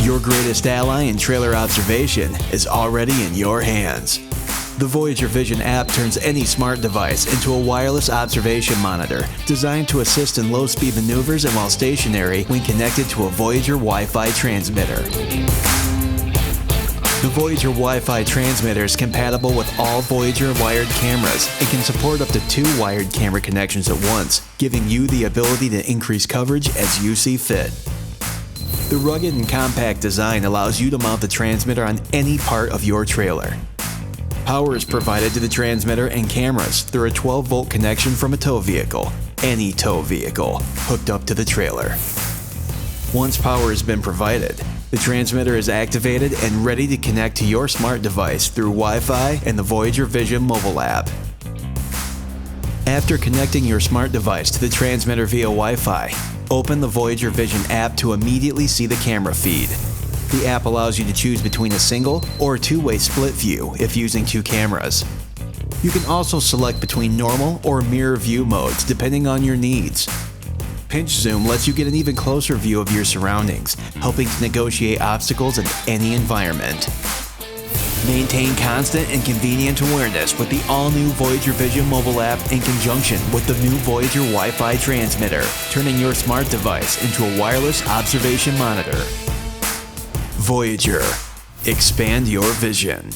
Your greatest ally in trailer observation is already in your hands. The Voyager Vision app turns any smart device into a wireless observation monitor designed to assist in low-speed maneuvers and while stationary when connected to a Voyager Wi-Fi transmitter. The Voyager Wi-Fi Transmitter is compatible with all Voyager wired cameras and can support up to 2 wired camera connections at once, giving you the ability to increase coverage as you see fit. The rugged and compact design allows you to mount the transmitter on any part of your trailer. Power is provided to the transmitter and cameras through a 12-volt connection from a tow vehicle, any tow vehicle, hooked up to the trailer. Once power has been provided, the transmitter is activated and ready to connect to your smart device through Wi-Fi and the Voyager Vision mobile app. After connecting your smart device to the transmitter via Wi-Fi, open the Voyager Vision app to immediately see the camera feed. The app allows you to choose between a single or two-way split view if using 2 cameras. You can also select between normal or mirror view modes depending on your needs. Pinch zoom lets you get an even closer view of your surroundings, helping to negotiate obstacles in any environment. Maintain constant and convenient awareness with the all-new Voyager Vision mobile app in conjunction with the new Voyager Wi-Fi Transmitter, turning your smart device into a wireless observation monitor. Voyager. Expand your vision.